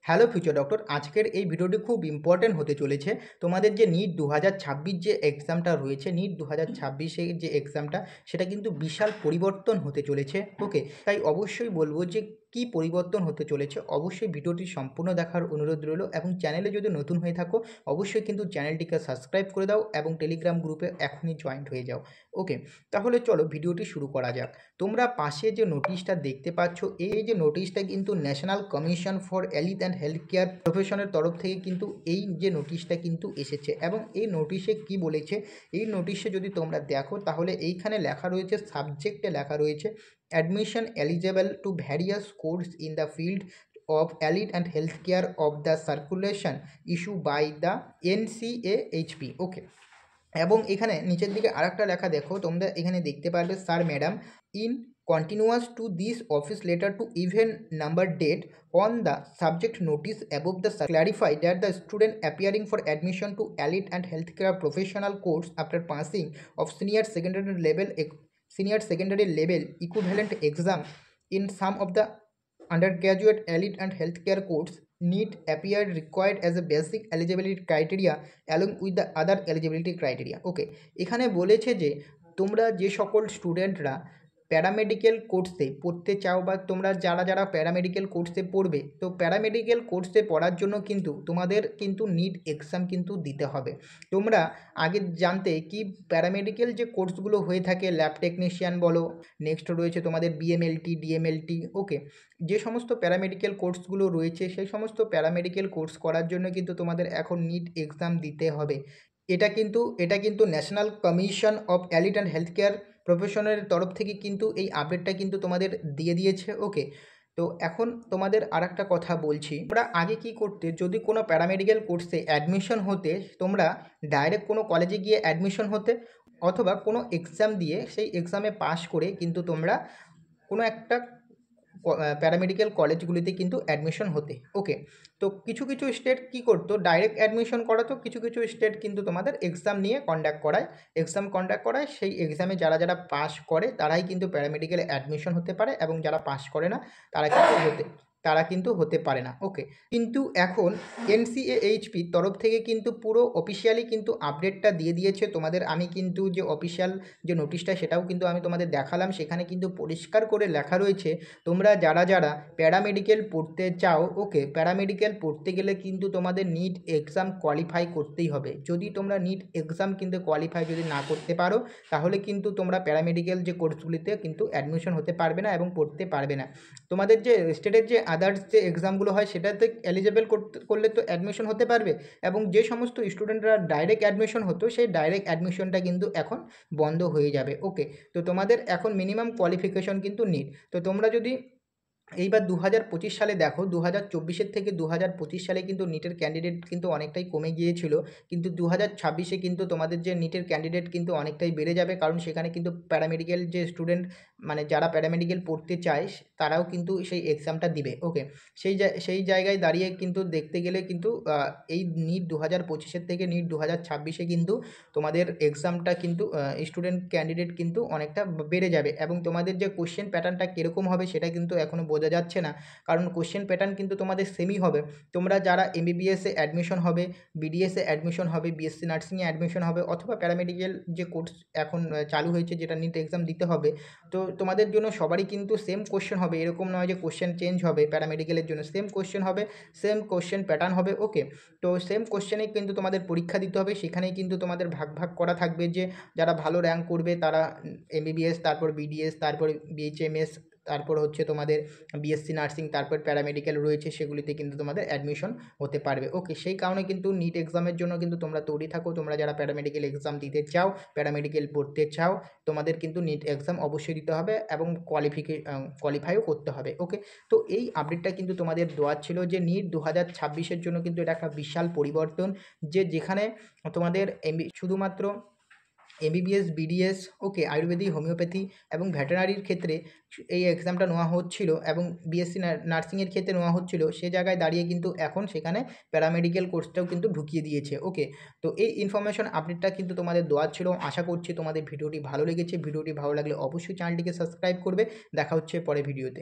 Hello future doctor, আজকের এই ভিডিওটি খুব ইম্পর্টেন্ট হতে চলেছে। তোমাদের যে নিট 2026 যে এক্সামটা রয়েছে, নিট 2026 যে এক্সামটা, সেটা কিন্তু বিশাল পরিবর্তন হতে চলেছে। ওকে, তাই অবশ্যই বলবো যে কি পরিবর্তন হতে চলেছে, অবশ্যই ভিডিওটি সম্পূর্ণ দেখার অনুরোধ রইল। এবং চ্যানেলে যদি নতুন হয়ে থাকো, অবশ্যই কিন্তু চ্যানেলটিকে সাবস্ক্রাইব করে দাও এবং টেলিগ্রাম গ্রুপে এখনই জয়েন্ট হয়ে যাও। ওকে, তাহলে চলো ভিডিওটি শুরু করা যাক। তোমরা পাশে যে নোটিশটা দেখতে পাচ্ছ, এই যে নোটিশটা কিন্তু national commission for allied and health care প্রফেশনের তরফ থেকে কিন্তু এই যে নোটিশটা কিন্তু এসেছে। এবং এই নোটিশে কি বলেছে, এই নোটিশে যদি তোমরা দেখো তাহলে এইখানে লেখা রয়েছে, সাবজেক্টে লেখা রয়েছে admission eligible two various course in the field of elite and healthcare of the circulation issued by the NCAHP। ওকে, এবং এখানে নিচের দিকে আরেকটা লেখা দেখো, তোমরা এখানে দেখতে পারবে, sir madam in continuous to this office letter to even number date on the subject notice above the clarify that the student appearing for admission to elite and healthcare professional course after passing of senior secondary level equivalent exam in some of the undergraduate elite and healthcare course need appear required as a basic eligibility criteria along with the other eligibility criteria। ওকে, এখানে বলেছে যে তোমরা যে সকল স্টুডেন্টরা paramedical কোর্সে পড়তে চাও বা তোমরা যারা যারা প্যারামেডিক্যাল কোর্সে পড়বে, তো প্যারামেডিক্যাল কোর্সে পড়ার জন্য কিন্তু তোমাদের কিন্তু নিট এক্সাম কিন্তু দিতে হবে। তোমরা আগে জানতে কি প্যারামেডিক্যাল যে কোর্সগুলো হয়ে থাকে, ল্যাব টেকনিশিয়ান বলো, নেক্সট রয়েছে তোমাদের বিএমএলটি, ডিএমএলটি। ওকে, যে সমস্ত প্যারামেডিক্যাল কোর্সগুলো রয়েছে, সেই সমস্ত প্যারামেডিক্যাল কোর্স করার জন্য কিন্তু তোমাদের এখন নিট এক্সাম দিতে হবে। এটা কিন্তু national commission of allied and health care প্রফেশনের তরফ থেকে কিন্তু এই আপডেটটা কিন্তু তোমাদের দিয়ে দিয়েছে। ওকে, তো এখন তোমাদের আর একটা কথা বলছি, তোমরা আগে কি করতে, যদি কোনো প্যারামেডিক্যাল কোর্সে অ্যাডমিশন হতে, তোমরা ডাইরেক্ট কোনো কলেজে গিয়ে অ্যাডমিশন হতে, অথবা কোনো এক্সাম দিয়ে সেই এক্সামে পাশ করে কিন্তু তোমরা কোনো একটা প্যারামেডিক্যাল কলেজগুলিতে কিন্তু অ্যাডমিশন হতে। ওকে, তো কিছু কিছু স্টেট কি করতো, ডাইরেক্ট অ্যাডমিশন করাতো, কিছু কিছু স্টেট কিন্তু তোমাদের এক্সাম নিয়ে কন্ডাক্ট করায়, সেই এক্সামে যারা যারা পাস করে তারাই কিন্তু প্যারামেডিক্যালে অ্যাডমিশন হতে পারে, এবং যারা পাস করে না তারা কিন্তু হতে পারে না। ওকে, কিন্তু এখন এনসিএএইচপির তরফ থেকে কিন্তু পুরো অফিসিয়ালি কিন্তু আপডেটটা দিয়ে দিয়েছে তোমাদের। আমি কিন্তু যে অফিসিয়াল যে নোটিশটা সেটাও কিন্তু আমি তোমাদের দেখালাম, সেখানে কিন্তু পরিষ্কার করে লেখা রয়েছে তোমরা যারা যারা প্যারামেডিক্যাল পড়তে চাও, ওকে, প্যারামেডিক্যাল পড়তে গেলে কিন্তু তোমাদের নিট এক্সাম কোয়ালিফাই করতেই হবে। যদি তোমরা নিট এক্সাম কিন্তু কোয়ালিফাই যদি না করতে পারো, তাহলে কিন্তু তোমরা প্যারামেডিক্যাল যে কোর্সগুলিতে কিন্তু অ্যাডমিশন হতে পারবে না এবং পড়তে পারবে না। তোমাদের যে স্টেটের যে আদার্স যে এক্সামগুলো হয় সেটাতে এলিজেবল করলে তো অ্যাডমিশন হতে পারবে। এবং যে সমস্ত স্টুডেন্টরা ডাইরেক্ট অ্যাডমিশন হতো, সেই ডাইরেক্ট অ্যাডমিশনটা কিন্তু এখন বন্ধ হয়ে যাবে। ওকে, তো তোমাদের এখন মিনিমাম কোয়ালিফিকেশন কিন্তু নিট। তো তোমরা যদি এইবার 2025 সালে দেখো, 2024 থেকে 2025 সালে কিন্তু নিটের ক্যান্ডিডেট কিন্তু অনেকটাই কমে গিয়েছিল, কিন্তু 2026 কিন্তু তোমাদের যে নিটের ক্যান্ডিডেট কিন্তু অনেকটাই বেড়ে যাবে, কারণ সেখানে কিন্তু প্যারামেডিক্যাল যে স্টুডেন্ট, মানে যারা প্যারামেডিক্যাল পড়তে চায় তারাও কিন্তু সেই এক্সামটা দিবে। ওকে, সেই জায়গায় দাঁড়িয়ে কিন্তু দেখতে গেলে কিন্তু এই নিট 2025 থেকে নিট 2026 কিন্তু তোমাদের এক্সামটা কিন্তু স্টুডেন্ট ক্যান্ডিডেট কিন্তু অনেকটা বেড়ে যাবে। এবং তোমাদের যে কোশ্চেন প্যাটার্নটা কীরকম হবে সেটা কিন্তু এখনও বোঝা যাচ্ছে না, কারণ কোশ্চেন প্যাটার্ন কিন্তু তোমাদের সেমই হবে। তোমরা যারা এমবিবিএসে অ্যাডমিশন হবে, বিডিএসে অ্যাডমিশন হবে, বিএসসি নার্সিংয়ে অ্যাডমিশন হবে, অথবা প্যারামেডিক্যাল যে কোর্স এখন চালু হয়েছে যেটা নিট এক্সাম দিতে হবে, তো তোমাদের জন্য সবারই কিন্তু সেম কোশ্চেন হবে, এরকম নয় যে কোশ্চেন চেঞ্জ হবে। প্যারামেডিক্যালের জন্য সেম কোশ্চেন হবে, সেম কোশ্চেন প্যাটার্ন হবে। ওকে, তো সেম কোশ্চেনেই কিন্তু তোমাদের পরীক্ষা দিতে হবে, সেখানেই কিন্তু তোমাদের ভাগ ভাগ করা থাকবে যে যারা ভালো র্যাঙ্ক করবে তারা এমবিবিএস, তারপর বিডিএস, তারপর বিএইচএমএস, তারপর হচ্ছে তোমাদের বিএসসি নার্সিং, তারপর প্যারামেডিক্যাল রয়েছে, সেগুলিতে কিন্তু তোমাদের অ্যাডমিশন হতে পারবে। ওকে, সেই কারণে কিন্তু নিট এক্সামের জন্য কিন্তু তোমরা তৈরি থাকো। তোমরা যারা প্যারামেডিক্যাল এক্সাম দিতে চাও, প্যারামেডিক্যাল পড়তে চাও, তোমাদের কিন্তু নিট এক্সাম অবশ্যই দিতে হবে এবং কোয়ালিফাইও করতে হবে। ওকে, তো এই আপডেটটা কিন্তু তোমাদের দেওয়ার ছিল যে নিট 2026 জন্য কিন্তু এটা একটা বিশাল পরিবর্তন, যেখানে তোমাদের শুধুমাত্র এমবিবিএস, বিডিএস, ওকে, আয়ুর্বেদিক, হোমিওপ্যাথি এবং ভেটেরিনারির ক্ষেত্রে এই এক্সামটা নেওয়া হচ্ছিল, এবং বিএসসি নার্সিংয়ের ক্ষেত্রে নেওয়া হচ্ছিল, সে জায়গায় দাঁড়িয়ে কিন্তু এখন সেখানে প্যারামেডিক্যাল কোর্সটাও কিন্তু ঢুকিয়ে দিয়েছে। ওকে, তো এই ইনফরমেশন আপডেটটা কিন্তু তোমাদের দেওয়ার ছিল। আশা করছি তোমাদের ভিডিওটি ভালো লেগেছে। ভিডিওটি ভালো লাগলে অবশ্যই চ্যানেলটিকে সাবস্ক্রাইব করবে। দেখা হচ্ছে পরে ভিডিওতে।